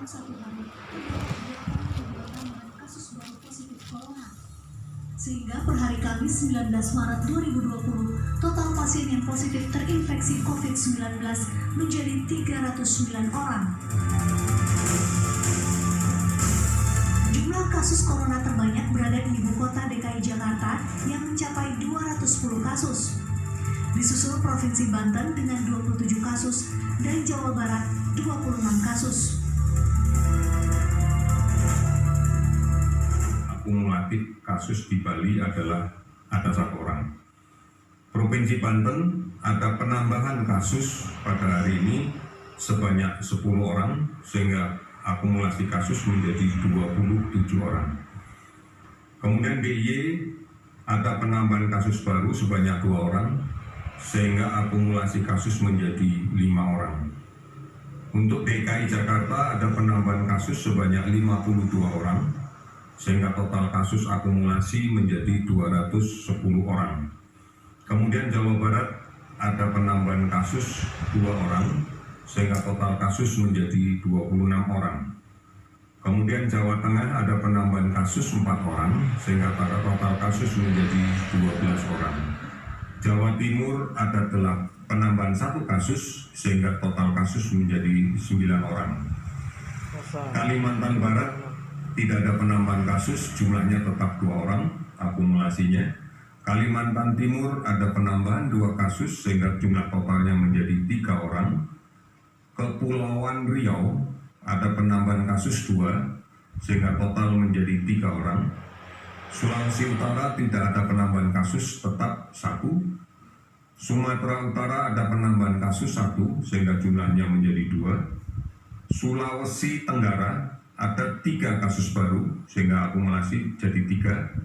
dalam satu hari terdapat 82 tambahan kasus baru positif corona. Sehingga per hari Kamis 19 Maret 2020, total pasien yang positif terinfeksi COVID-19 menjadi 309 orang. Jumlah kasus corona terbanyak berada di ibu kota DKI Jakarta yang mencapai 210 kasus. Disusul Provinsi Banten dengan 27 kasus dan Jawa Barat 26 kasus. Akumulatif kasus di Bali adalah ada 1 orang. Provinsi Banten ada penambahan kasus pada hari ini sebanyak 10 orang sehingga akumulasi kasus menjadi 27 orang. Kemudian DIY ada penambahan kasus baru sebanyak 2 orang sehingga akumulasi kasus menjadi 5 orang. Untuk DKI Jakarta ada penambahan kasus sebanyak 52 orang sehingga total kasus akumulasi menjadi 210 orang. Kemudian Jawa Barat ada penambahan kasus 2 orang sehingga total kasus menjadi 26 orang. Kemudian Jawa Tengah ada penambahan kasus 4 orang sehingga total kasus menjadi 12 orang. Jawa Timur ada penambahan 1 kasus sehingga total kasus menjadi 9 orang. Kalimantan Barat tidak ada penambahan kasus, jumlahnya tetap 2 orang akumulasinya. Kalimantan Timur ada penambahan 2 kasus sehingga jumlah totalnya menjadi 3 orang. Kepulauan Riau ada penambahan kasus 2 sehingga total menjadi 3 orang. Sulawesi Utara tidak ada penambahan kasus, tetap 1. Sumatera Utara ada penambahan kasus 1 sehingga jumlahnya menjadi 2. Sulawesi Tenggara ada 3 kasus baru sehingga akumulasi jadi 3.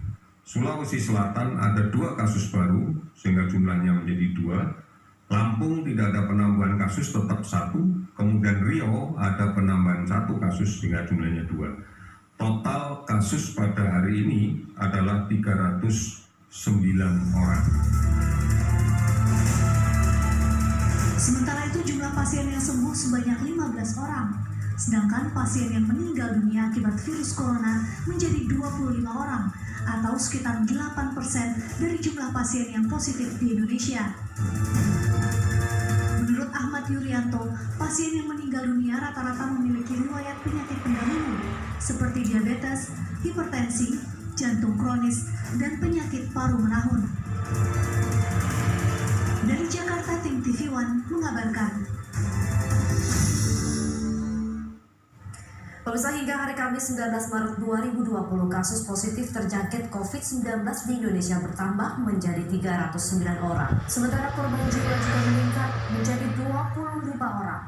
Sulawesi Selatan ada 2 kasus baru sehingga jumlahnya menjadi 2. Lampung tidak ada penambahan kasus, tetap 1. Kemudian Riau ada penambahan 1 kasus sehingga jumlahnya 2. Total kasus pada hari ini adalah 309 orang. Sementara itu jumlah pasien yang sembuh sebanyak 15 orang. Sedangkan pasien yang meninggal dunia akibat virus corona menjadi 25 orang atau sekitar 8% dari jumlah pasien yang positif di Indonesia. Menurut Ahmad Yuryanto, pasien yang meninggal dunia rata-rata memiliki riwayat penyakit pendahulu seperti diabetes, hipertensi, jantung kronis, dan penyakit paru menahun. Dari Jakarta, tim TV One mengabarkan. Pemirsa, hingga hari Kamis 19 Maret 2020, kasus positif terjangkit COVID-19 di Indonesia bertambah menjadi 309 orang. Sementara korban jiwa juga meningkat menjadi 25 orang.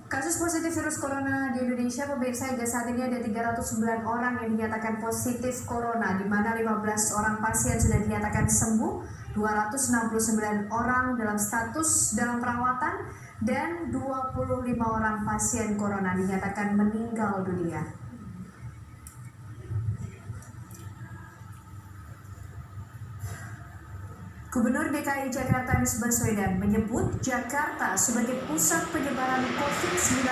Kasus positif virus corona di Indonesia, pemirsa, hingga saat ini ada 309 orang yang dinyatakan positif corona, di mana 15 orang pasien sudah dinyatakan sembuh, 269 orang dalam status dalam perawatan, dan 25 orang pasien corona dinyatakan meninggal dunia. Gubernur DKI Jakarta Anies Baswedan menyebut Jakarta sebagai pusat penyebaran COVID-19.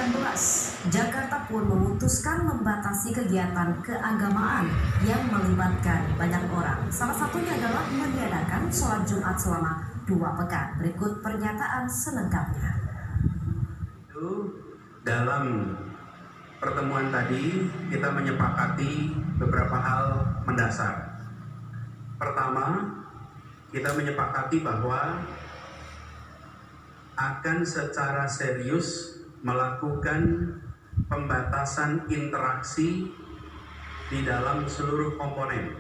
Jakarta pun memutuskan membatasi kegiatan keagamaan yang melibatkan banyak orang. Salah satunya adalah meniadakan sholat Jumat selama 2 pekan. Berikut pernyataan selengkapnya. Dalam pertemuan tadi kita menyepakati beberapa hal mendasar. Pertama, kita menyepakati bahwa akan secara serius melakukan pembatasan interaksi di dalam seluruh komponen.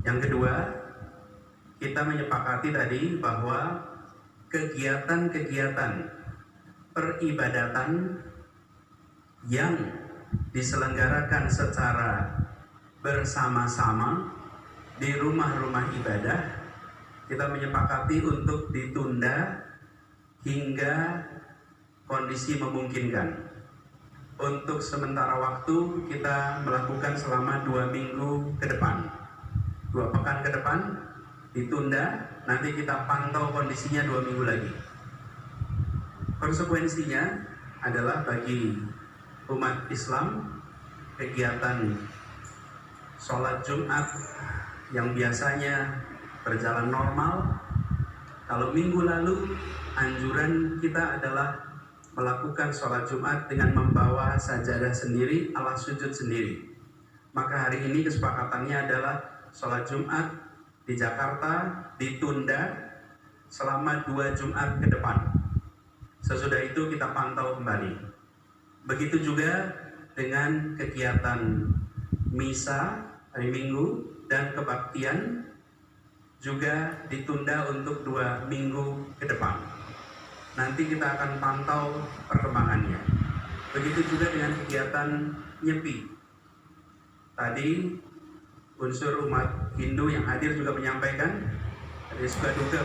Yang kedua, kita menyepakati tadi bahwa kegiatan-kegiatan peribadatan yang diselenggarakan secara bersama-sama di rumah-rumah ibadah, kita menyepakati untuk ditunda hingga kondisi memungkinkan. Untuk sementara waktu kita melakukan selama 2 minggu ke depan, 2 pekan ke depan, ditunda, nanti kita pantau kondisinya 2 minggu lagi. Konsekuensinya adalah bagi umat Islam, kegiatan sholat Jumat yang biasanya berjalan normal, kalau minggu lalu anjuran kita adalah melakukan sholat Jumat dengan membawa sajadah sendiri, alas sujud sendiri. Maka hari ini kesepakatannya adalah sholat Jumat di Jakarta ditunda selama 2 Jumat ke depan. Sesudah itu kita pantau kembali. Begitu juga dengan kegiatan misa hari Minggu dan kebaktian juga ditunda untuk 2 minggu ke depan. Nanti kita akan pantau perkembangannya. Begitu juga dengan kegiatan nyepi. Tadi unsur umat Hindu yang hadir juga menyampaikan, ada juga duga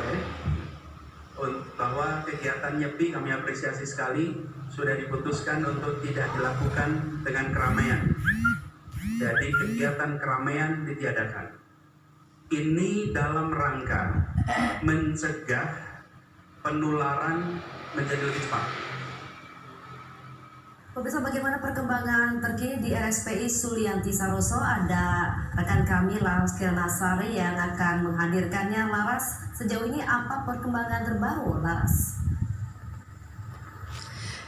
bahwa kegiatan nyepi kami apresiasi sekali sudah diputuskan untuk tidak dilakukan dengan keramaian. Jadi kegiatan keramaian ditiadakan. Ini dalam rangka mencegah penularan menjadi lebih cepat. Pemirsa, bagaimana perkembangan terkini di RSPI Sulianti Saroso? Ada rekan kami Laras Kirnasari yang akan menghadirkannya. Laras, sejauh ini apa perkembangan terbaru, Laras?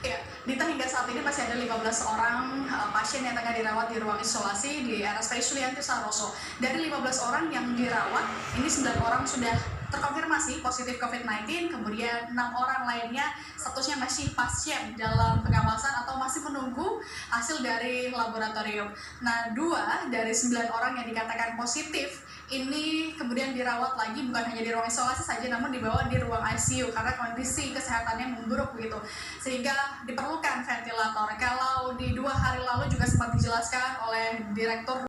Ya, Dita, hingga saat ini masih ada 15 orang pasien yang tengah dirawat di ruang isolasi di RSPI Sulianti Saroso. Dari 15 orang yang dirawat, ini 9 orang sudah terkonfirmasi positif COVID-19, kemudian 6 orang lainnya statusnya masih pasien dalam pengawasan atau masih menunggu hasil dari laboratorium. Nah, 2 dari 9 orang yang dikatakan positif ini kemudian dirawat lagi, bukan hanya di ruang isolasi saja, namun dibawa di ruang ICU karena kondisi kesehatannya memburuk begitu, sehingga diperlukan ventilator. Kalau di 2 hari lalu juga sempat dijelaskan oleh Direktur